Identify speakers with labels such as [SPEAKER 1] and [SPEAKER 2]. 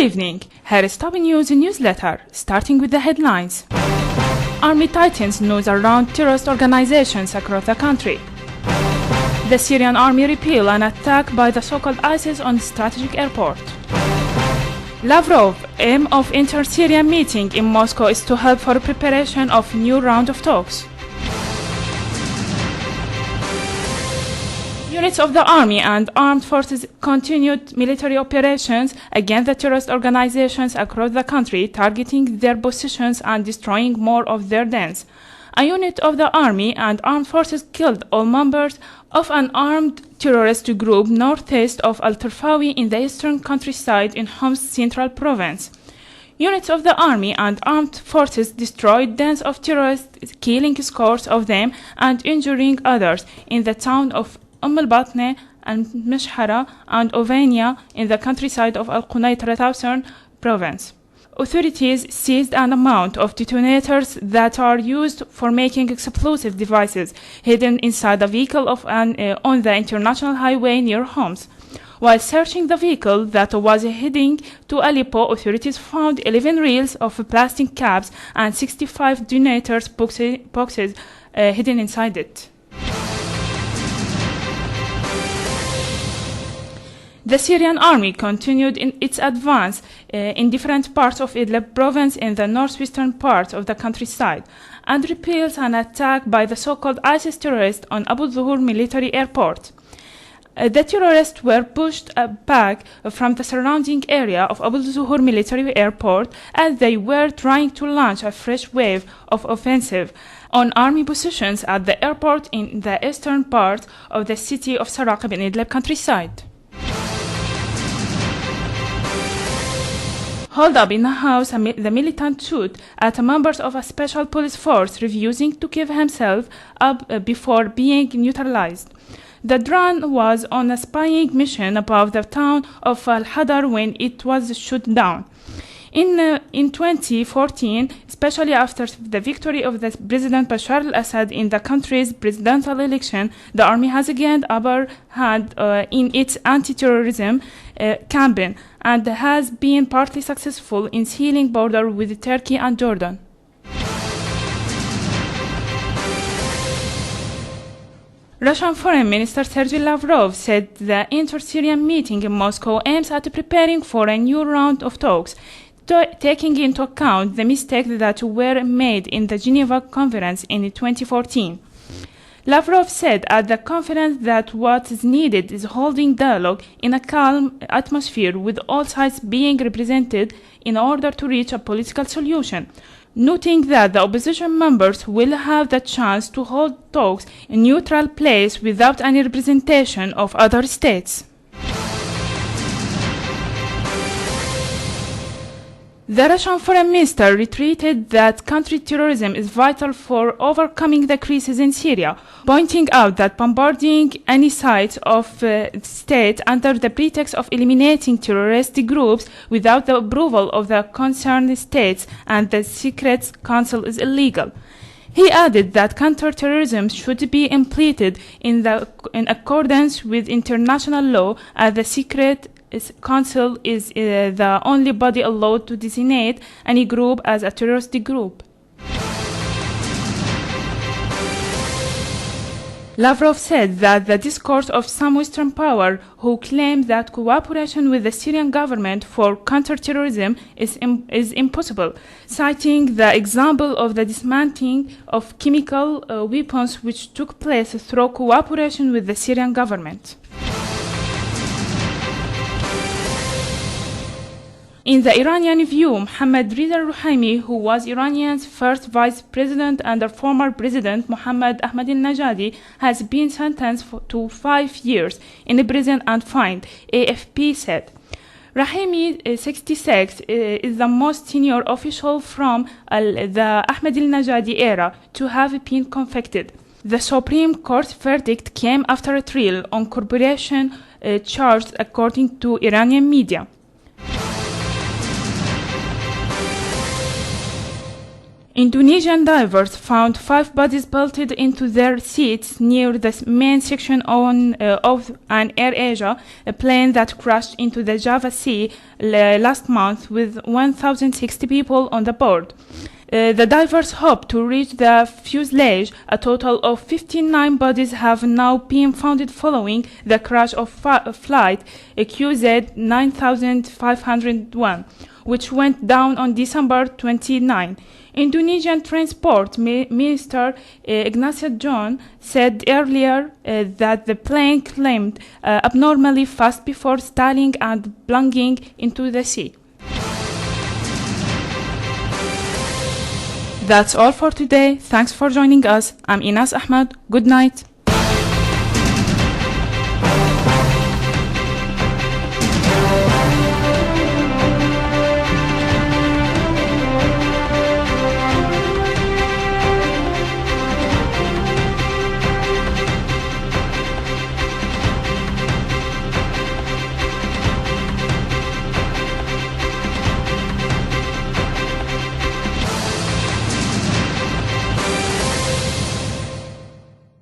[SPEAKER 1] evening. Here is top news newsletter, starting with the headlines. Army Titans news around terrorist organizations across the country. The Syrian army repel an attack by the so-called ISIS on strategic airport. Lavrov, aim of inter-Syrian meeting in Moscow is to help for preparation of new round of talks. Units of the army and armed forces continued military operations against the terrorist organizations across the country, targeting their positions and destroying more of their dens. A unit of the army and armed forces killed all members of an armed terrorist group northeast of Al-Tarfawi in the eastern countryside in Homs Central Province. Units of the army and armed forces destroyed dens of terrorists, killing scores of them and injuring others in the town of al-Batne and Meshhara and Ovania in the countryside of Al-Qunaytra southern province. Authorities seized an amount of detonators that are used for making explosive devices hidden inside the vehicle on the international highway near Homs. While searching the vehicle that was heading to Aleppo, authorities found 11 reels of plastic caps and 65 detonators boxes hidden inside it. The Syrian army continued in its advance in different parts of Idlib province in the northwestern part of the countryside and repels an attack by the so-called ISIS terrorists on Abu Zuhur military airport. The terrorists were pushed back from the surrounding area of Abu Zuhur military airport as they were trying to launch a fresh wave of offensive on army positions at the airport in the eastern part of the city of Saraqib in Idlib countryside. Hold up in the house, the militant shot at members of a special police force refusing to give himself up before being neutralized. The drone was on a spying mission above the town of Al-Hadar when it was shot down. In 2014, especially after the victory of the President Bashar al-Assad in the country's presidential election, the army has gained upper hand in its anti-terrorism campaign and has been partly successful in sealing border with Turkey and Jordan. Russian Foreign Minister Sergei Lavrov said the inter-Syrian meeting in Moscow aims at preparing for a new round of talks, taking into account the mistakes that were made in the Geneva conference in 2014. Lavrov said at the conference that what is needed is holding dialogue in a calm atmosphere with all sides being represented in order to reach a political solution, noting that the opposition members will have the chance to hold talks in a neutral place without any representation of other states. The Russian Foreign Minister reiterated that counter-terrorism is vital for overcoming the crisis in Syria, pointing out that bombarding any site of state under the pretext of eliminating terrorist groups without the approval of the concerned states and the Secret Council is illegal. He added that counter-terrorism should be implemented in accordance with international law, as the Secret Council is the only body allowed to designate any group as a terrorist group. Lavrov said that the discourse of some Western power who claim that cooperation with the Syrian government for counter-terrorism is impossible, citing the example of the dismantling of chemical weapons which took place through cooperation with the Syrian government. In the Iranian view, Mohammad Reza Rouhani, who was Iran's first vice president under former president Mohammad Ahmadinejad, has been sentenced to 5 years in prison and fined, AFP said. Rouhani, 66, is the most senior official from the Ahmadinejad era to have been convicted. The Supreme Court verdict came after a trial on corruption charges, according to Iranian media. Indonesian divers found 5 bodies bolted into their seats near the main section of an AirAsia plane that crashed into the Java Sea last month with 1,060 people on the board. The divers hope to reach the fuselage. A total of 59 bodies have now been found following the crash of flight QZ 9501, which went down on December 29. Indonesian Transport Minister Ignatius John said earlier that the plane climbed abnormally fast before stalling and plunging into the sea. That's all for today. Thanks for joining us. I'm Inas Ahmed. Good night.